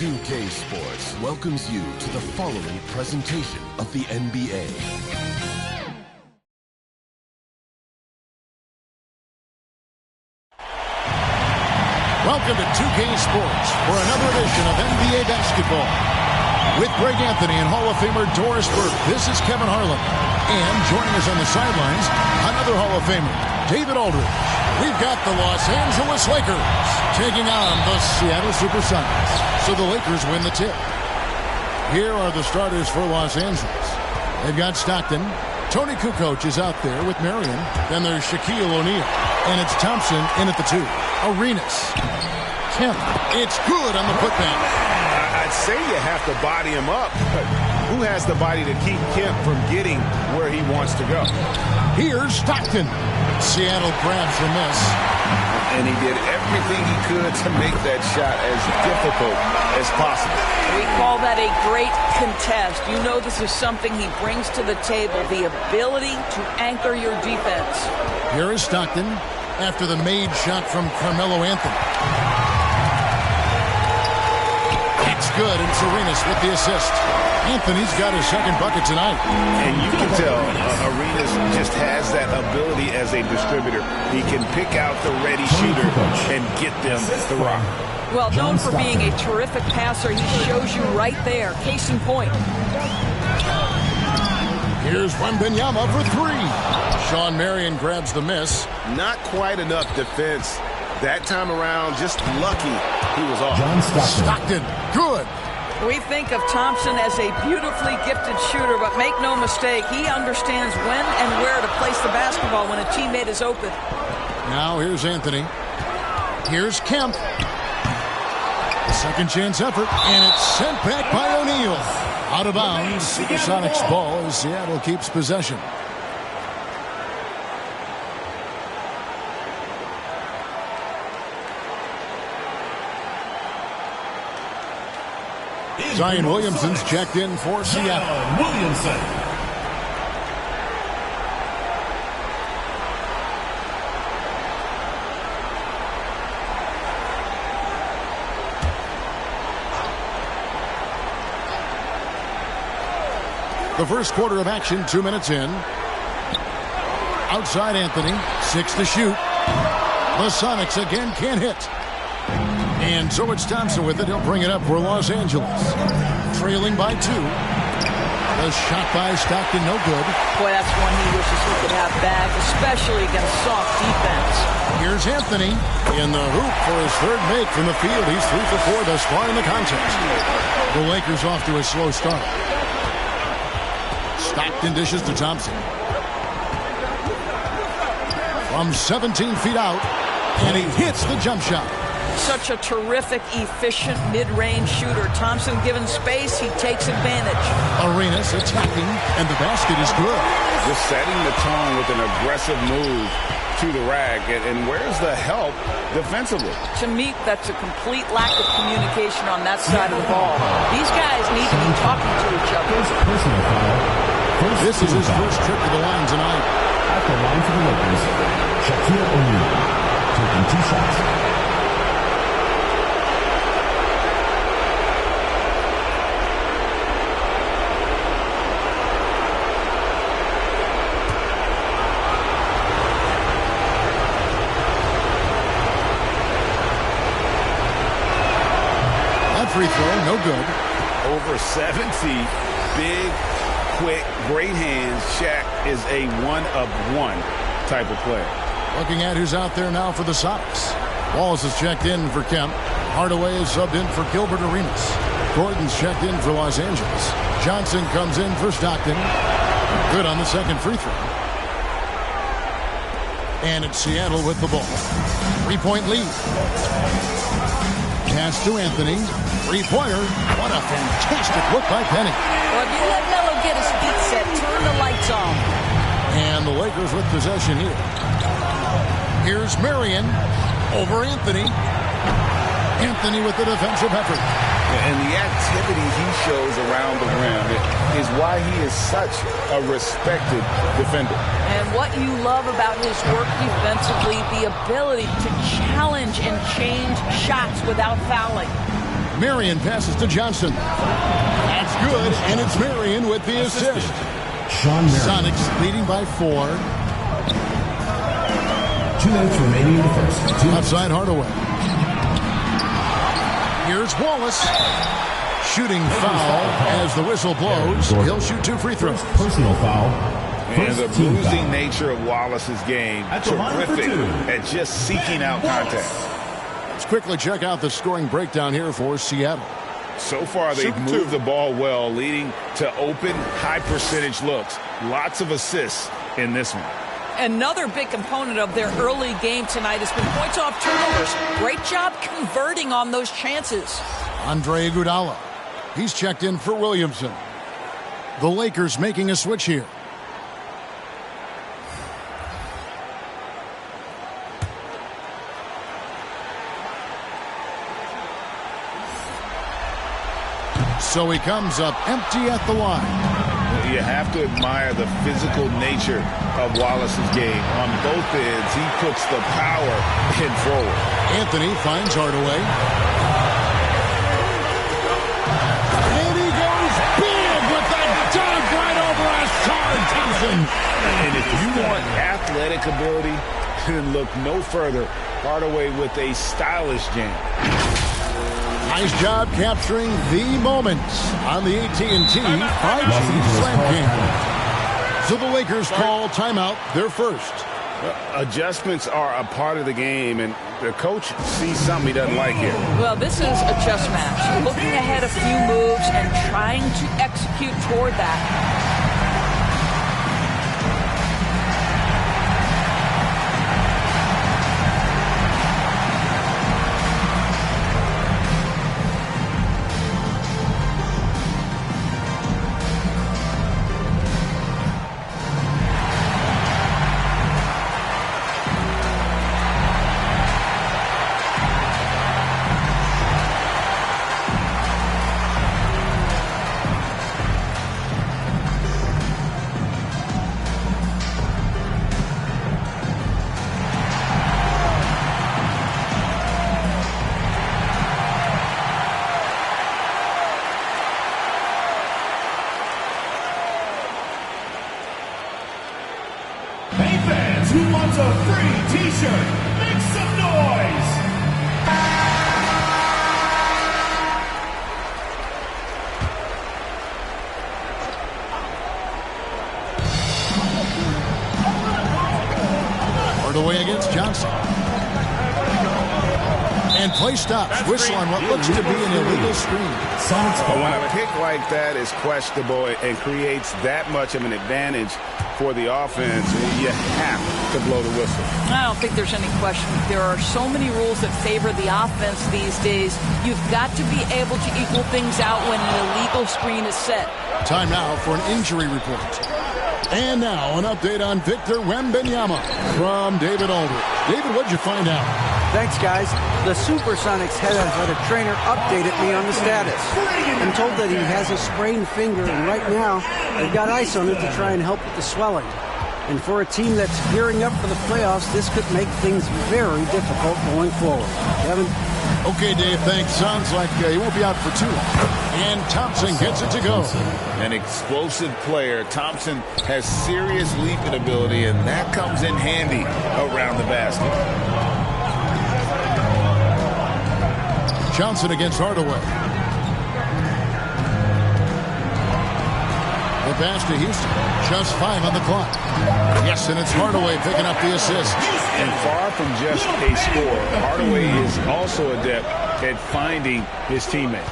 2K Sports welcomes you to the following presentation of the NBA. Welcome to 2K Sports for another edition of NBA basketball. With Greg Anthony and Hall of Famer Doris Burke, this is Kevin Harlan. And joining us on the sidelines, another Hall of Famer, David Aldridge. We've got the Los Angeles Lakers taking on the Seattle Supersonics. So the Lakers win the tip. Here are the starters for Los Angeles. They've got Stockton. Tony Kukoc is out there with Marion. Then there's Shaquille O'Neal. And it's Thompson in at the 2. Arenas. Kemp. It's good on the putback. I'd say you have to body him up, but who has the body to keep Kemp from getting where he wants to go? Here's Stockton. Seattle grabs the miss. And he did everything he could to make that shot as difficult as possible. We call that a great contest. You know this is something he brings to the table, the ability to anchor your defense. Here is Stockton after the made shot from Carmelo Anthony. It's good, and Arenas with the assist. Anthony's got his second bucket tonight. And you can tell Arenas just has that ability as a distributor. He can pick out the ready shooter and get them the rock. Well, known for being a terrific passer, he shows you right there. Case in point. Here's Wembanyama for 3. Sean Marion grabs the miss. Not quite enough defense. That time around, just lucky he was off. Stockton, good. We think of Thompson as a beautifully gifted shooter, but make no mistake, he understands when and where to place the basketball when a teammate is open. Now here's Anthony. Here's Kemp. Second chance effort, and it's sent back by O'Neal. Out of bounds, Supersonics ball as Seattle keeps possession. Zion Williamson's checked in for Seattle. Williamson. The first quarter of action, 2 minutes in. Outside Anthony, 6 to shoot. The Sonics again can't hit. And so it's Thompson with it. He'll bring it up for Los Angeles. Trailing by 2. The shot by Stockton, no good. Boy, that's one he wishes he could have back, especially against soft defense. Here's Anthony in the hoop for his third make from the field. He's 3 for 4 thus far in the contest. The Lakers off to a slow start. Stockton dishes to Thompson. From 17 feet out, and he hits the jump shot. Such a terrific, efficient mid-range shooter. Thompson given space, he takes advantage. Arenas attacking, and the basket is good. Just setting the tone with an aggressive move to the rack. And where's the help defensively? To me, that's a complete lack of communication on that side of the ball. These guys need to be talking to each other. This is his first trip to the line tonight. At the line for the Lakers, Shaquille O'Neal taking 2 shots. Free throw, no good. Over 7 feet, big, quick, great hands. Shaq is a one-of-one type of player. Looking at who's out there now for the Sox. Wallace is checked in for Kemp. Hardaway is subbed in for Gilbert Arenas. Gordon's checked in for Los Angeles. Johnson comes in for Stockton. Good on the second free throw. And it's Seattle with the ball. 3-point lead. Pass to Anthony. Three-pointer. What a fantastic look by Penny. Well, if you let Melo get his feet set, turn the lights on. And the Lakers with possession here. Here's Marion over Anthony. Anthony with the defensive effort. And the activity he shows around the rim is why he is such a respected defender. And what you love about his work defensively, the ability to challenge and change shots without fouling. Marion passes to Johnson. That's good, and it's Marion with the assist. Sonics leading by 4. 2 minutes remaining in the first. Outside Hardaway. Here's Wallace. Shooting foul as the whistle blows. He'll shoot 2 free throws. Personal foul. And the bruising nature of Wallace's game, terrific at just seeking out contact. Let's quickly check out the scoring breakdown here for Seattle. So far, they've moved the ball well, leading to open, high-percentage looks. Lots of assists in this one. Another big component of their early game tonight has been points off turnovers. Great job converting on those chances. Andre Iguodala. He's checked in for Williamson. The Lakers making a switch here. So he comes up empty at the line. You have to admire the physical nature of Wallace's game. On both ends, he puts the power in forward. Anthony finds Hardaway. And he goes big with that dunk right over Ashard Thompson. And if you want athletic ability, then look no further. Hardaway with a stylish jam. Nice job capturing the moments on the AT&T 5G Slam Game. So the Lakers call timeout, their first. Adjustments are a part of the game, and the coach sees something he doesn't like here. Well, this is a chess match. Looking ahead a few moves and trying to execute toward that. Who wants a free t-shirt? Make some noise! Hardaway against Johnson. And play stops. Whistle on what looks to be an illegal screen. When a pick like that is questionable and creates that much of an advantage for the offense, you have to blow the whistle. I don't think there's any question. There are so many rules that favor the offense these days. You've got to be able to equal things out when an illegal screen is set. Time now for an injury report. And now an update on Victor Wembanyama from David Aldridge. David, what'd you find out? Thanks, guys. The Supersonics head athletic trainer updated me on the status. I'm told that he has a sprained finger, and right now they've got ice on it to try and help with the swelling. And for a team that's gearing up for the playoffs, this could make things very difficult going forward. Kevin? Okay, Dave, thanks. Sounds like he won't be out for too long. And Thompson gets it to go. An explosive player. Thompson has serious leaping ability, and that comes in handy around the basket. Johnson against Hardaway. The pass to Houston. Just 5 on the clock. Yes, and it's Hardaway picking up the assist. And far from just a scorer, Hardaway is also adept at finding his teammate.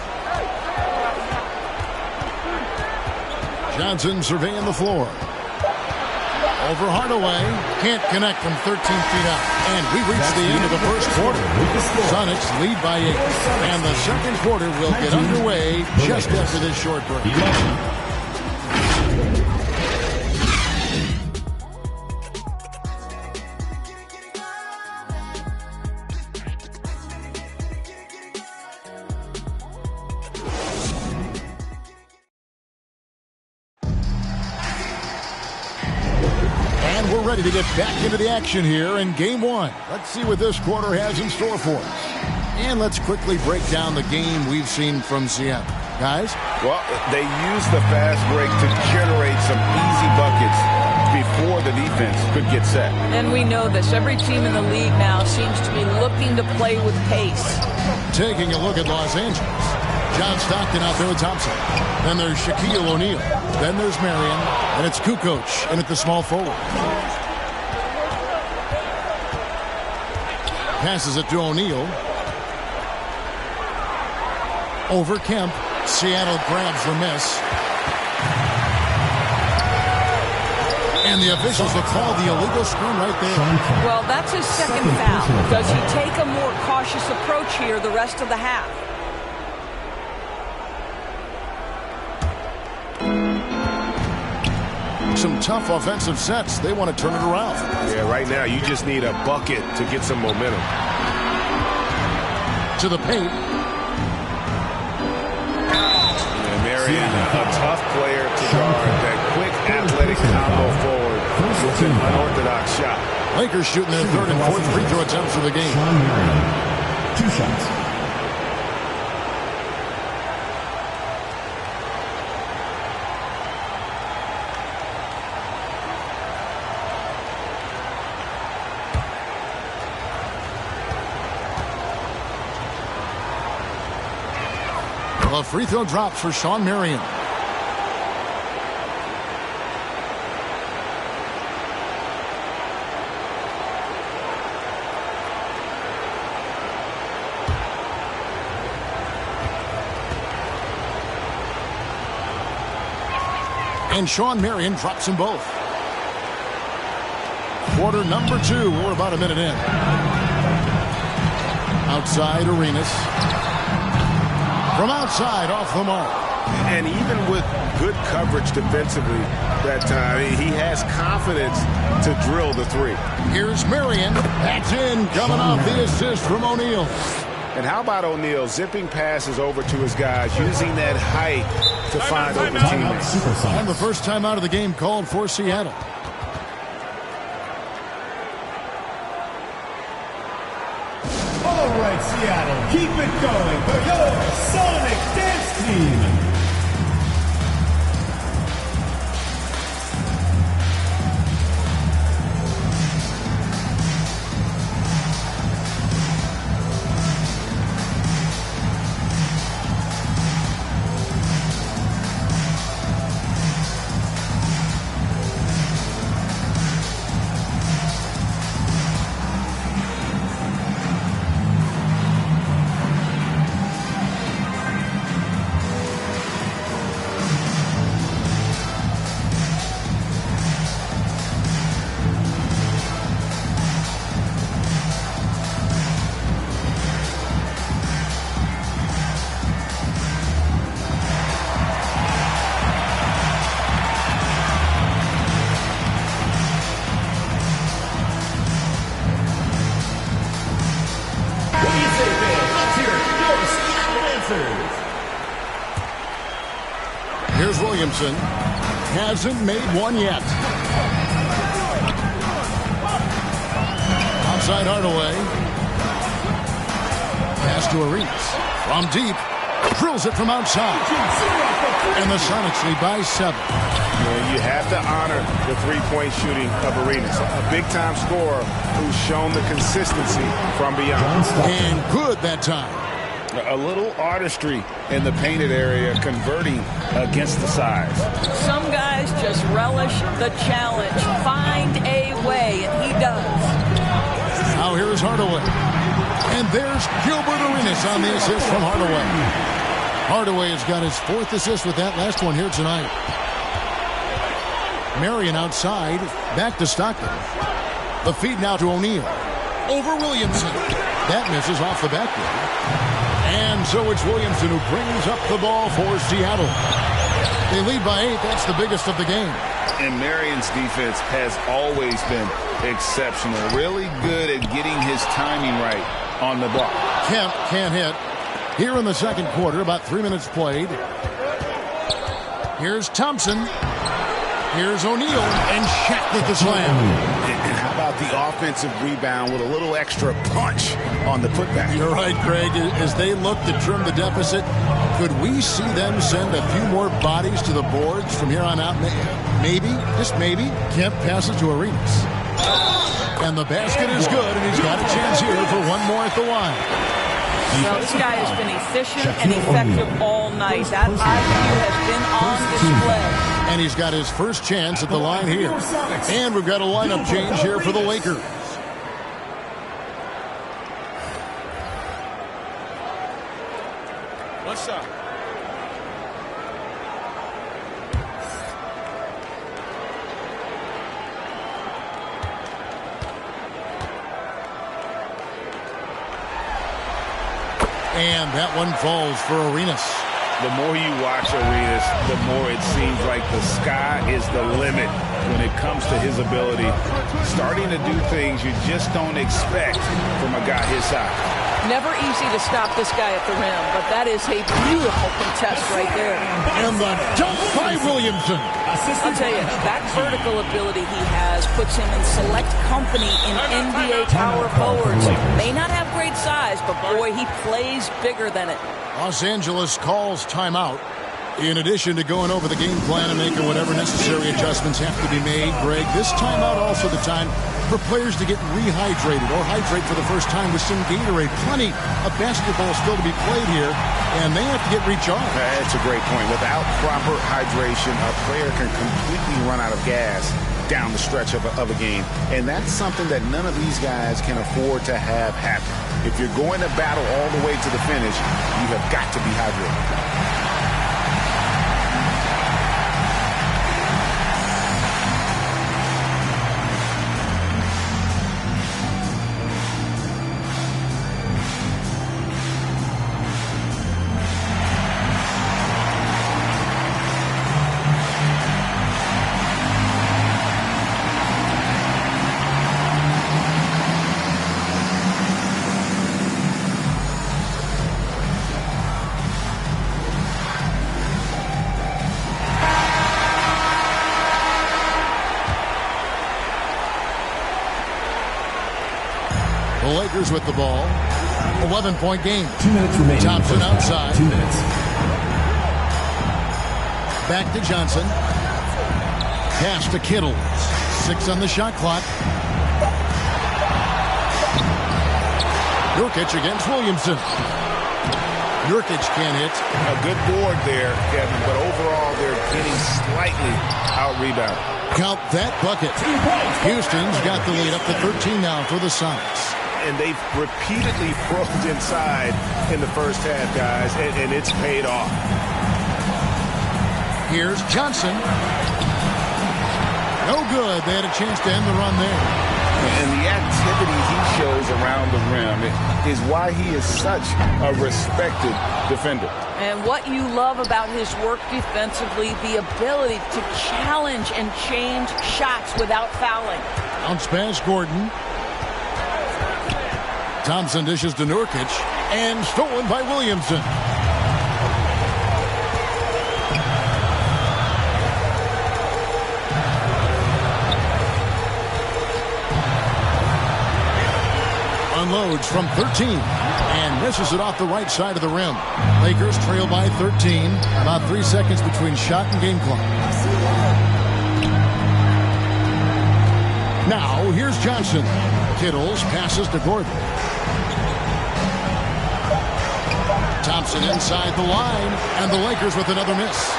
Johnson surveying the floor. Over Hardaway. Can't connect from 13 feet out. And we reached the end of the first quarter. Sonics lead by 8. And the second quarter will get underway just after this short break. Ready to get back into the action here in game 1. Let's see what this quarter has in store for us. And let's quickly break down the game we've seen from Seattle. Guys? Well, they used the fast break to generate some easy buckets before the defense could get set. And we know this. Every team in the league now seems to be looking to play with pace. Taking a look at Los Angeles. John Stockton out there with Thompson. Then there's Shaquille O'Neal. Then there's Marion. And it's Kukoc in at the small forward. Passes it to O'Neal. Over Kemp. Seattle grabs the miss. And the officials will call the illegal screen right there. Well, that's his second foul. Does he take a more cautious approach here the rest of the half? Some tough offensive sets. They want to turn it around. Yeah, right now you just need a bucket to get some momentum. To the paint. Marion, a tough player to guard. That quick athletic combo forward with an unorthodox shot. Lakers shooting their third and fourth free throw attempts of the game. Sean Marion, 2 shots. A free throw drops for Sean Marion. And Sean Marion drops them both. Quarter number 2. We're about a minute in. Outside Arenas. From outside, off the mark. And even with good coverage defensively that time, he has confidence to drill the 3. Here's Marion. That's in, coming off the assist from O'Neal. And how about O'Neal zipping passes over to his guys, using that height to find open teammates. And the first time out of the game called for Seattle. All right, Seattle, keep it going for your Sonic Dance Team. Here's Williamson. Hasn't made one yet. Outside Hardaway. Pass to Arenas. From deep. Drills it from outside. And the Sonics lead by 7. Yeah, you have to honor the three-point shooting of Arenas. A big-time scorer who's shown the consistency from beyond. And good that time. A little artistry in the painted area, converting against the size. Some guys just relish the challenge. Find a way, and he does. Now here's Hardaway. And there's Gilbert Arenas on the assist from Hardaway. Hardaway has got his 4th assist with that last one here tonight. Marion outside. Back to Stockton. The feed now to O'Neal. Over Williamson. That misses off the backboard. And so it's Williamson who brings up the ball for Seattle. They lead by 8. That's the biggest of the game. And Marion's defense has always been exceptional. Really good at getting his timing right on the block. Kemp can't hit. Here in the second quarter, about 3 minutes played. Here's Thompson. Here's O'Neal. And Shaq with the slam. And how about the offensive rebound with a little extra punch on the putback. You're right, Greg. As they look to trim the deficit, could we see them send a few more bodies to the boards from here on out? Maybe, just maybe. Kemp passes to Arenas. And the basket is good, and he's got a chance here for one more at the line. Well, this guy has been efficient and effective all night. That IQ has been on display. And he's got his first chance at the line here. And we've got a lineup change here for the Lakers. What's up? And that one falls for Arenas. The more you watch Arenas, the more it seems like the sky is the limit when it comes to his ability. Starting to do things you just don't expect from a guy his size. Never easy to stop this guy at the rim, but that is a beautiful contest right there. And the dunk by Williamson. I'll tell you, that vertical ability he has puts him in select company in NBA power forwards. May not have great size, but boy, he plays bigger than it. Los Angeles calls timeout. In addition to going over the game plan and making whatever necessary adjustments have to be made, Greg, this timeout also the time for players to get rehydrated or hydrate for the first time with some Gatorade. Plenty of basketball still to be played here, and they have to get recharged. That's a great point. Without proper hydration, a player can completely run out of gas down the stretch of a game. And that's something that none of these guys can afford to have happen. If you're going to battle all the way to the finish, you have got to be hydrated. Lakers with the ball. 11-point game. 2 minutes remaining. Thompson outside. 2 minutes. Back to Johnson. Pass to Kittle. 6 on the shot clock. Nurkic against Williamson. Nurkic can't hit. A good board there, Kevin, but overall they're getting slightly out-rebounded. Count that bucket. Houston's got the lead up to 13 now for the Sonics. And they've repeatedly probed inside in the first half, guys, and it's paid off. Here's Johnson. No good. They had a chance to end the run there. And the activity he shows around the rim is why he is such a respected defender. And what you love about his work defensively, the ability to challenge and change shots without fouling. Bounce pass, Gordon. Thompson dishes to Nurkic, and stolen by Williamson. Unloads from 13 and misses it off the right side of the rim. Lakers trail by 13. About 3 seconds between shot and game clock. Now, here's Johnson. Kittles passes to Gordon. Thompson inside the line, and the Lakers with another miss.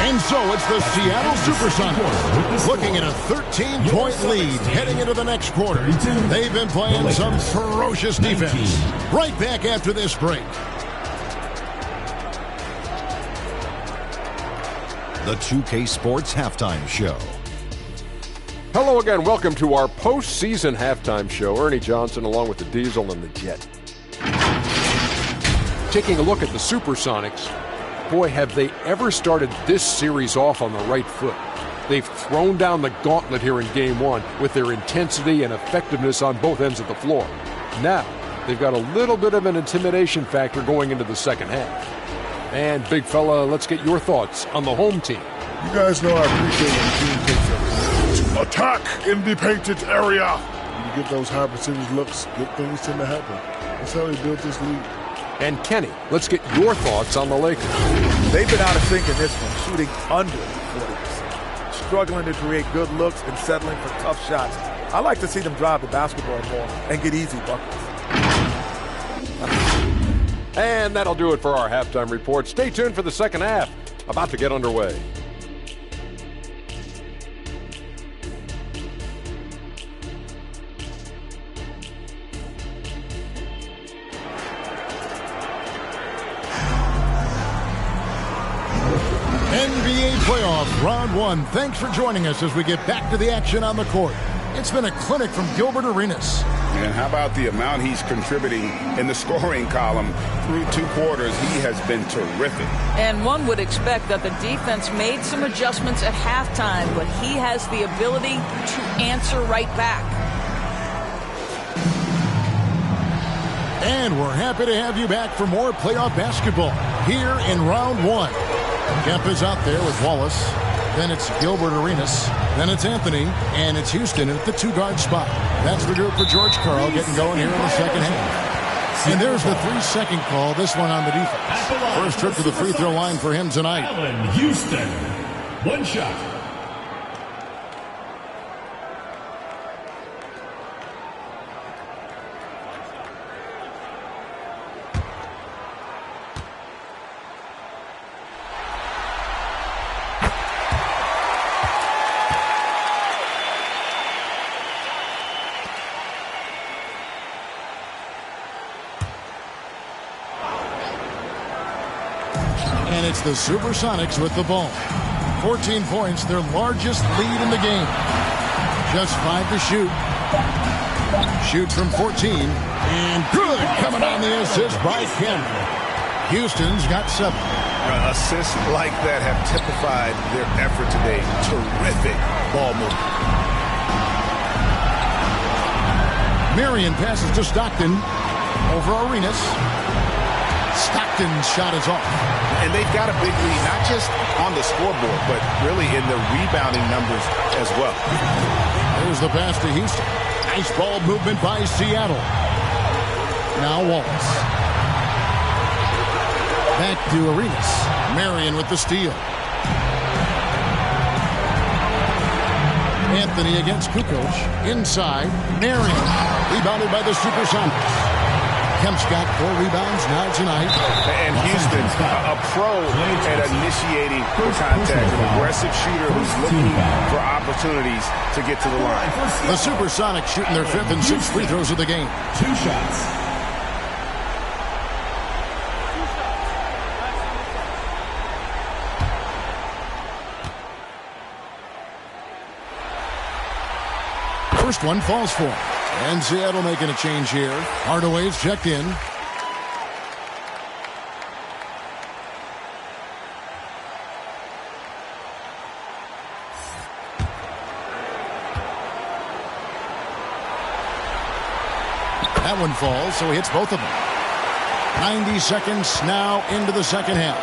And so it's the Seattle Supersonics looking at a 13-point lead heading into the next quarter. They've been playing some ferocious defense. Right back after this break. The 2K Sports Halftime Show. Hello again. Welcome to our postseason halftime show. Ernie Johnson along with the Diesel and the Jet. Taking a look at the Supersonics, boy, have they ever started this series off on the right foot. They've thrown down the gauntlet here in Game 1 with their intensity and effectiveness on both ends of the floor. Now, they've got a little bit of an intimidation factor going into the second half. And, big fella, let's get your thoughts on the home team. You guys know I appreciate when the team takes a Attack in the painted area. When you get those high percentage looks, good things tend to happen. That's how they built this league. And Kenny, let's get your thoughts on the Lakers. They've been out of sync in this one, shooting under 40%. Struggling to create good looks and settling for tough shots. I like to see them drive the basketball more and get easy buckets. And that'll do it for our halftime report. Stay tuned for the second half, about to get underway. NBA playoff round one. Thanks for joining us as we get back to the action on the court. It's been a clinic from Gilbert Arenas. And how about the amount he's contributing in the scoring column through 2 quarters? He has been terrific. And one would expect that the defense made some adjustments at halftime, but he has the ability to answer right back. And we're happy to have you back for more playoff basketball here in round one. Kemp is out there with Wallace. Then it's Gilbert Arenas. Then it's Anthony. And it's Houston at the 2-guard spot. That's the group for George Karl getting going here in the second half. And there's the 3-second call, this one on the defense. First trip to the free throw line for him tonight. Allen Houston. 1 shot. And it's the Supersonics with the ball. 14 points, their largest lead in the game. Just 5 to shoot. Shoots from 14. And good coming on the assist by Kemp. Houston's got 7. Assists like that have typified their effort today. Terrific ball movement. Marion passes to Stockton. Over Arenas. Stockton's shot is off. And they've got a big lead, not just on the scoreboard, but really in the rebounding numbers as well. There's the pass to Houston. Nice ball movement by Seattle. Now Wallace. Back to Arenas. Marion with the steal. Anthony against Kukoc. Inside. Marion. Rebounded by the Supersonics. Kemp's got 4 rebounds now tonight. And Houston, a pro at initiating the contact. An aggressive shooter who's looking for opportunities to get to the line. The Supersonics shooting their 5th and 6th free throws of the game. 2 shots. First one falls for him. And Seattle making a change here. Hardaway's checked in. That one falls, so he hits both of them. 90 seconds now into the second half.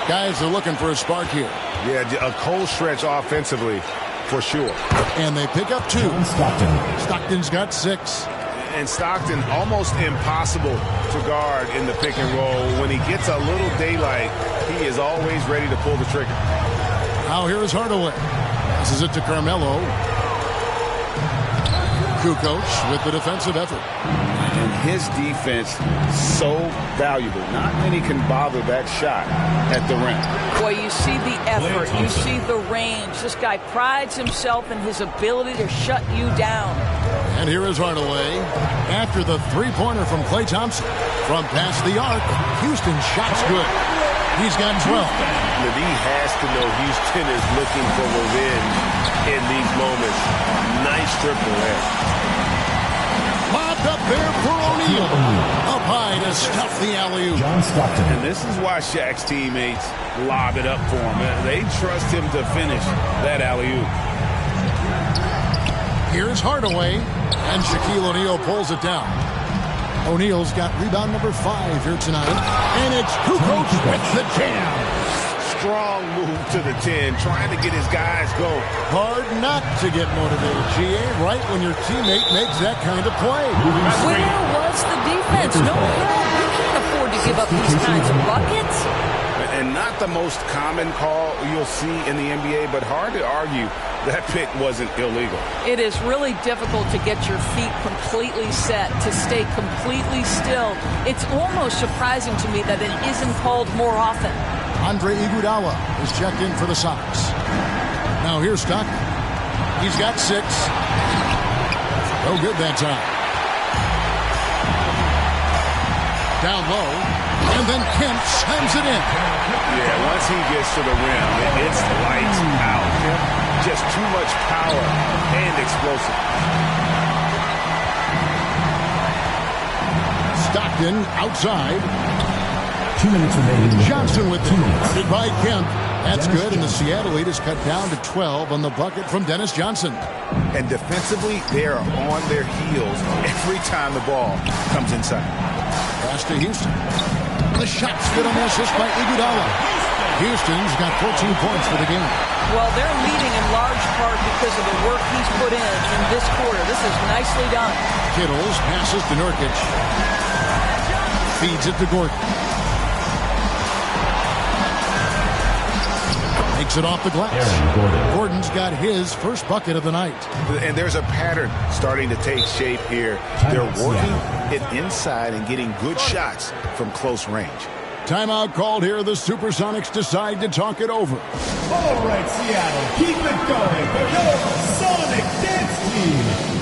Guys are looking for a spark here. Yeah, a cold stretch offensively. For sure. And they pick up 2. Stockton's got 6. And Stockton almost impossible to guard in the pick and roll. When he gets a little daylight, he is always ready to pull the trigger. Now here is Hardaway. Passes it to Carmelo. Kukoc with the defensive effort. And his defense so valuable. Not many can bother that shot at the rim. Boy, you see the effort. You see the range. This guy prides himself in his ability to shut you down. And here is Hardaway. After the 3-pointer from Klay Thompson. From past the arc, Houston's shot's good. He's got 12. He has to know Houston is looking for revenge in these moments. Nice triple there. Lobbed up there for O'Neal. Up high to stuff the alley-oop. And this is why Shaq's teammates lob it up for him. They trust him to finish that alley-oop. Here's Hardaway. And Shaquille O'Neal pulls it down. O'Neal's got rebound number 5 here tonight. And it's Kukoc with the jam. strong move to the 10, trying to get his guys going. Hard not to get motivated, GA, right when your teammate makes that kind of play. Where was the defense? No, you can't afford to give up these kinds of buckets. And not the most common call you'll see in the NBA, but hard to argue that pick wasn't illegal. It is really difficult to get your feet completely set, to stay completely still. It's almost surprising to me that it isn't called more often. Andre Iguodala is checked in for the Sox. Now here's Stockton. He's got 6. No good that time. Down low, and then Kemp slams it in. Yeah, once he gets to the rim, it's lights out. Just too much power and explosive. Stockton outside. 2 minutes remaining. Johnson with it. Guarded by Kemp. That's good, and the Seattle lead is cut down to 12 on the bucket from Dennis Johnson. And defensively, they are on their heels every time the ball comes inside. Pass to Houston. The shot's good on the assist by Iguodala. Houston's got 14 points for the game. Well, they're leading in large part because of the work he's put in this quarter. This is nicely done. Kittles passes to Nurkic. Feeds it to Gordon. Makes it off the glass. Gordon's got his first bucket of the night. And there's a pattern starting to take shape here. They're working it inside and getting good shots from close range. Timeout called here. The Supersonics decide to talk it over. All right, Seattle, keep it going for your Sonic Dance Team.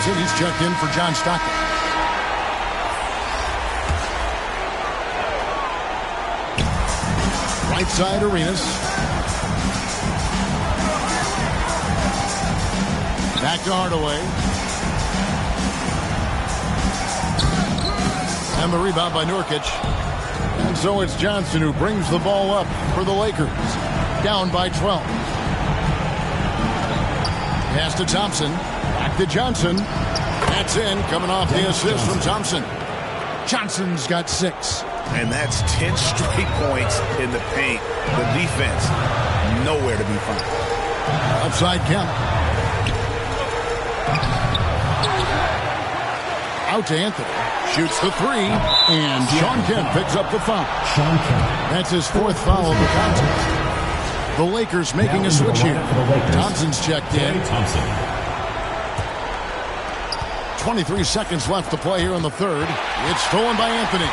He's checked in for John Stockton. Right side, Arenas. Back to Hardaway. And the rebound by Nurkic. And so it's Johnson who brings the ball up for the Lakers. Down by 12. Pass to Thompson. Back to Johnson. That's in, coming off the assist from Thompson. Johnson's got 6. And that's 10 straight points in the paint. The defense, nowhere to be found. Outside Kemp. Out to Anthony. Shoots the 3. And Sean Kemp picks up the foul. That's his 4th foul of the contest. The Lakers making a switch here. Thompson's checked in. 23 seconds left to play here in the 3rd. It's stolen by Anthony.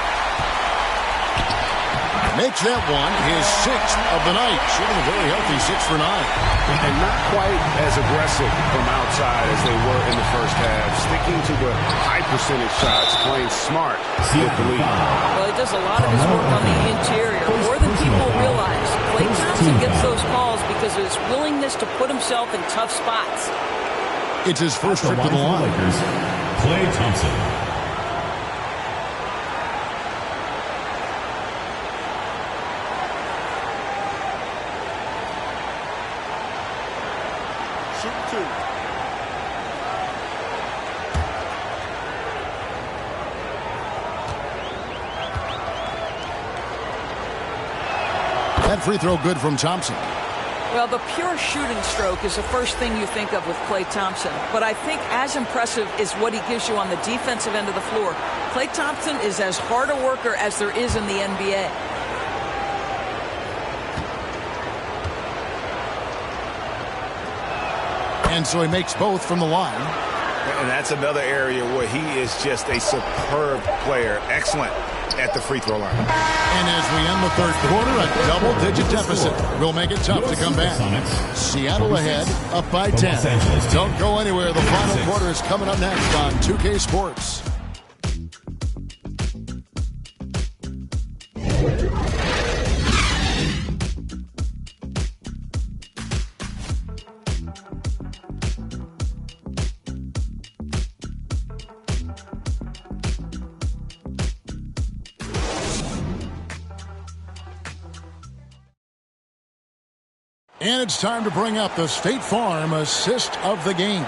Makes that one his 6th of the night. Shooting a very healthy 6 for 9. And not quite as aggressive from outside as they were in the first half. Sticking to the high percentage shots, playing smart with the lead. Well, he does a lot of his work on the interior, more than people realize. Klay Thompson gets those calls because of his willingness to put himself in tough spots. It's his first trip to the line. Klay Thompson. Shoot 2. That free throw good from Thompson. Well, the pure shooting stroke is the first thing you think of with Klay Thompson. But I think as impressive is what he gives you on the defensive end of the floor. Klay Thompson is as hard a worker as there is in the NBA. And so he makes both from the line. And that's another area where he is just a superb player. Excellent at the free throw line. And as we end the third quarter, a double-digit deficit will make it tough to come back. Seattle ahead, up by 10. Don't go anywhere. The final quarter is coming up next on 2K Sports. And it's time to bring up the State Farm assist of the game.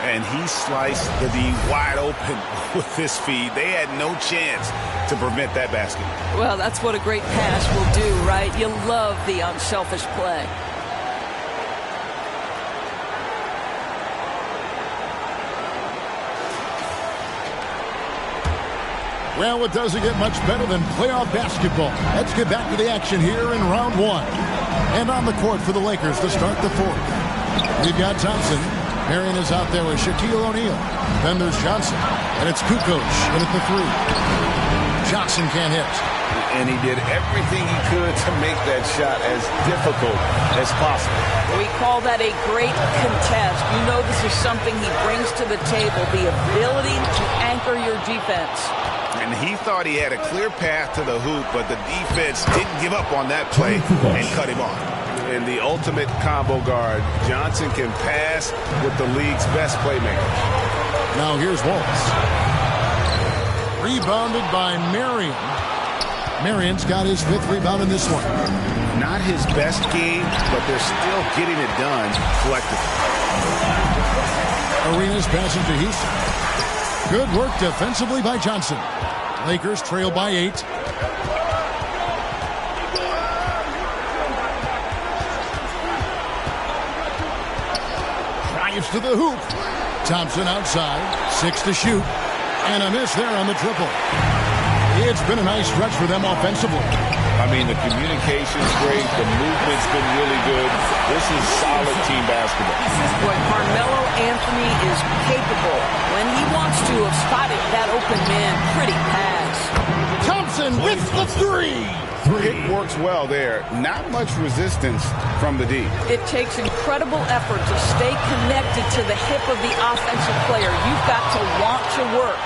And he sliced the D wide open with this feed. They had no chance to prevent that basket. Well, that's what a great pass will do, right? You love the unselfish play. Well, it doesn't get much better than playoff basketball. Let's get back to the action here in round one. And on the court for the Lakers to start the fourth. We've got Thompson. Marion is out there with Shaquille O'Neal. Then there's Johnson. And it's Kukoc in at the three. Johnson can't hit. And he did everything he could to make that shot as difficult as possible. We call that a great contest. You know this is something he brings to the table, the ability to anchor your defense. And he thought he had a clear path to the hoop, but the defense didn't give up on that play and cut him off. And the ultimate combo guard, Johnson can pass with the league's best playmaker. Now here's Waltz. Rebounded by Marion. Marion's got his fifth rebound in this one. Not his best game, but they're still getting it done collectively. Arenas passing to Houston. Good work defensively by Johnson. Lakers trail by 8. Drives to the hoop. Thompson outside. 6 to shoot. And a miss there on the triple. It's been a nice stretch for them offensively. I mean, the communication's great. The movement's been really good. This is solid team basketball. Boy, Carmelo Anthony is capable, when he wants to, of spotting that open man. Pretty pass. Thompson with the three. It works well there. Not much resistance from the D. It takes incredible effort to stay connected to the hip of the offensive player. You've got to want to work.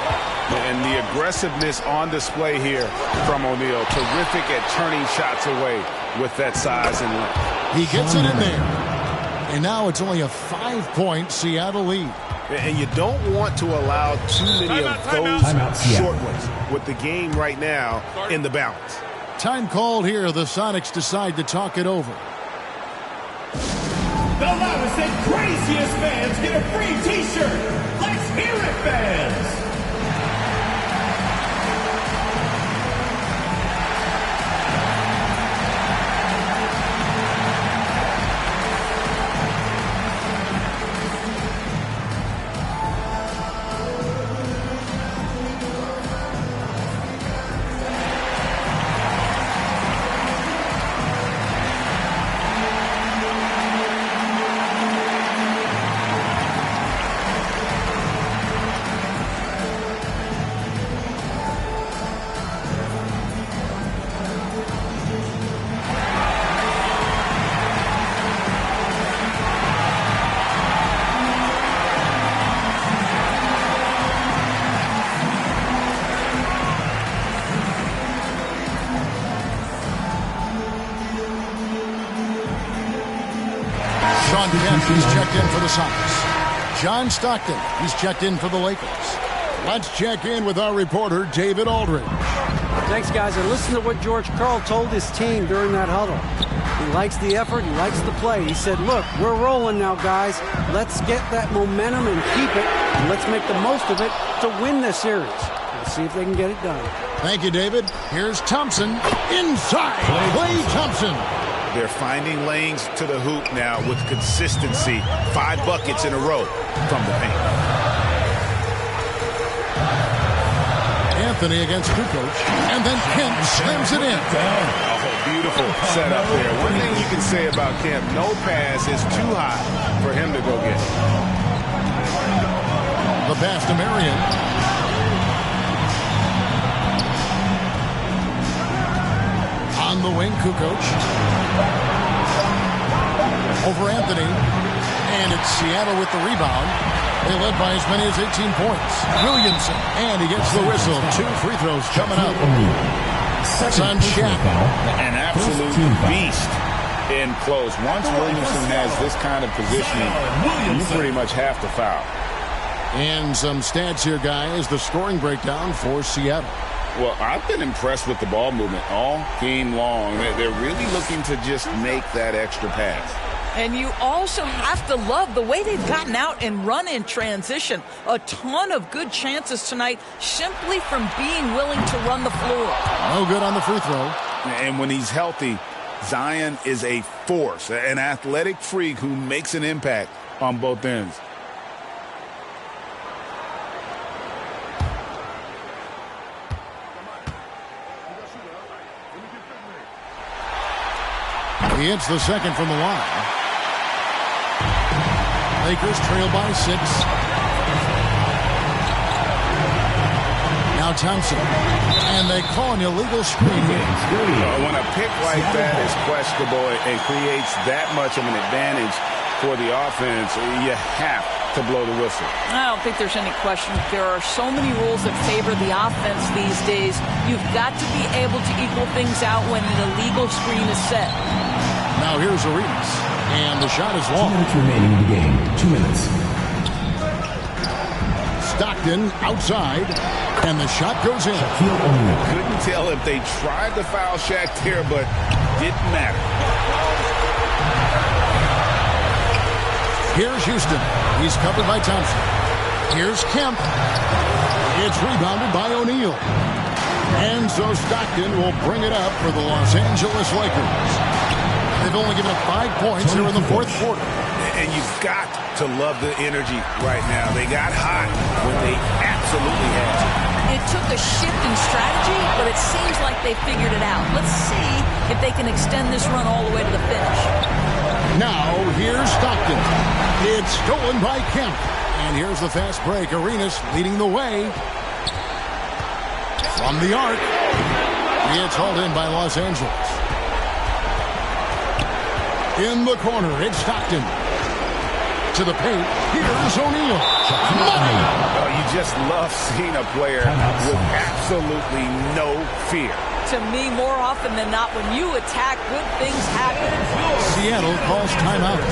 And the aggressiveness on display here from O'Neal. Terrific at turning shots away with that size and length. He gets it in there. And now it's only a 5-point Seattle lead. And you don't want to allow too many of those short ones with the game right now in the balance. Time called here. The Sonics decide to talk it over. The loudest and craziest fans get a free t-shirt. Let's hear it, fans. He's checked in for the Sonics. John Stockton, he's checked in for the Lakers. Let's check in with our reporter, David Aldridge. Thanks, guys. And listen to what George Karl told his team during that huddle. He likes the effort. He likes the play. He said, look, we're rolling now, guys. Let's get that momentum and keep it. And let's make the most of it to win this series. Let's see if they can get it done. Thank you, David. Here's Thompson inside. Klay Thompson. They're finding lanes to the hoop now with consistency. 5 buckets in a row from the paint. Anthony against Kukoc, and then Kemp slams it in. Oh, beautiful setup there. One thing you can say about Kemp, no pass is too high for him to go get. The pass to Marion. On the wing, Kukoc. Over Anthony. And it's Seattle with the rebound. They led by as many as 18 points. Williamson. And he gets the whistle. 2 free throws coming up. That's on Shaq. An absolute beast in close. Once Williamson has this kind of positioning, you pretty much have to foul. And some stats here, guys. The scoring breakdown for Seattle. Well, I've been impressed with the ball movement all game long. They're really looking to just make that extra pass. And you also have to love the way they've gotten out and run in transition. A ton of good chances tonight simply from being willing to run the floor. No good on the free throw. And when he's healthy, Zion is a force, an athletic freak who makes an impact on both ends. He hits the second from the line. Lakers trail by 6. Now Thompson. And they call an illegal screen. When a pick like that is questionable and creates that much of an advantage for the offense, you have to blow the whistle. I don't think there's any question. There are so many rules that favor the offense these days. You've got to be able to equal things out when an illegal screen is set. Now here's Arenas. And the shot is long. 2 minutes remaining in the game. 2 minutes. Stockton outside. And the shot goes in. Couldn't tell if they tried to foul Shaq there, but didn't matter. Here's Houston. He's covered by Thompson. Here's Kemp. It's rebounded by O'Neal. And so Stockton will bring it up for the Los Angeles Lakers. They've only given up 5 points here in the fourth quarter. And you've got to love the energy right now. They got hot when they absolutely had to. It took a shift in strategy, but it seems like they figured it out. Let's see if they can extend this run all the way to the finish. Now, here's Stockton. It's stolen by Kemp. And here's the fast break. Arenas leading the way. From the arc. It's hauled in by Los Angeles. In the corner, it's Stockton. To the paint, here's O'Neal. Oh, you just love seeing a player with absolutely no fear. To me, more often than not, when you attack, good things happen. Seattle calls timeout.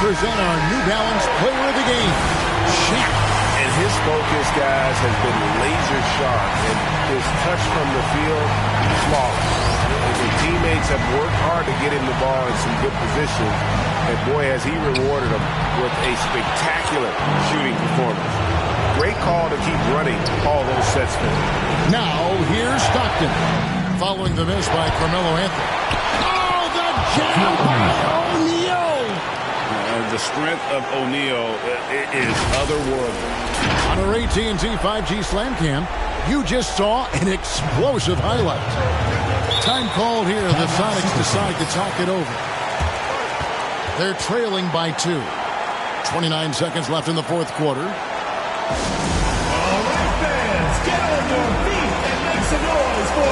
Present our New Balance player of the game, Shaq. And his focus, guys, has been laser sharp, and his touch from the field, flawless. His teammates have worked hard to get him the ball in some good positions, and boy, has he rewarded them with a spectacular shooting performance. Great call to keep running all those sets for him. Now, here's Stockton. Following the miss by Carmelo Anthony. Oh, the jam by O'Neal! The strength of O'Neal is otherworldly. On our AT&T 5G Slam Cam, you just saw an explosive highlight. Time called here. The Sonics decide to talk it over. They're trailing by 2. 29 seconds left in the fourth quarter. All right, fans, get on your feet and make some noise for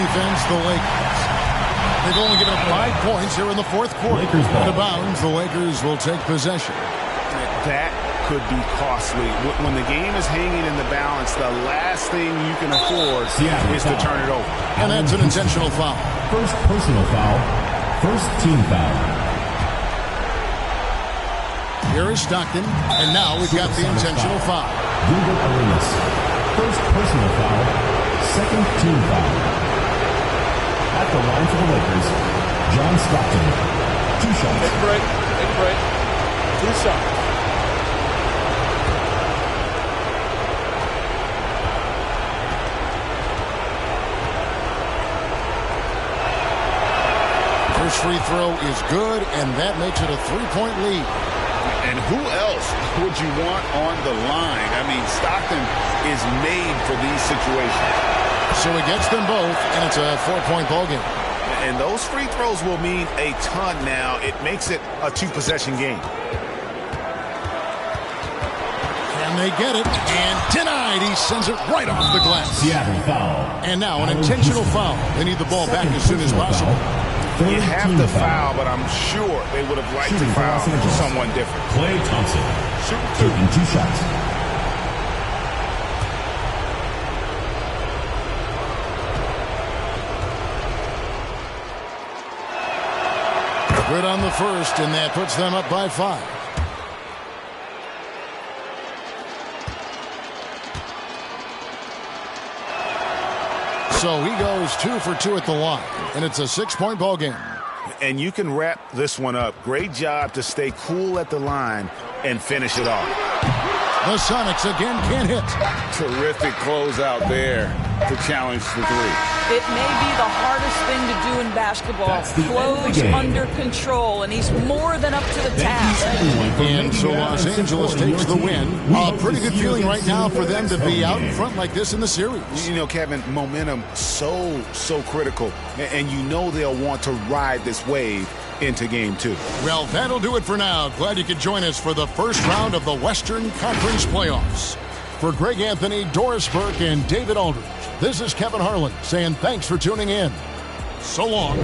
defense, the Lakers. They've only given up 5 points here in the fourth quarter. Out of bounds, the Lakers will take possession. That could be costly. When the game is hanging in the balance, the last thing you can afford is to turn it over. And that's an intentional foul. First personal foul. First team foul. Here is Stockton, and now we've got the intentional foul. First personal foul. Second team foul. At the line for the Lakers, John Stockton. 2 shots. Big break. 2 shots. First free throw is good, and that makes it a 3-point lead. And who else would you want on the line? I mean, Stockton is made for these situations. So he gets them both, and it's a 4-point ballgame. And those free throws will mean a ton now. It makes it a 2-possession game. And they get it, and denied. He sends it right off the glass. Seattle foul. And now an intentional foul. They need the ball back as soon as possible. You have to foul, but I'm sure they would have liked to foul someone different. Klay Thompson. Taking 2 shots. Good on the first, and that puts them up by 5. So he goes 2 for 2 at the line, and it's a 6-point ball game. And you can wrap this one up. Great job to stay cool at the line and finish it off. The Sonics again can't hit. Terrific closeout there to challenge the 3. It may be the hardest thing to do in basketball. Close under control, and he's more than up to the task. And so Los Angeles takes the win. A pretty good feeling right now for them to be out in front like this in the series. You know, Kevin, momentum so critical. And you know they'll want to ride this wave into Game 2. Well, that'll do it for now. Glad you could join us for the first round of the Western Conference Playoffs. For Greg Anthony, Doris Burke, and David Aldridge, this is Kevin Harlan saying thanks for tuning in. So long.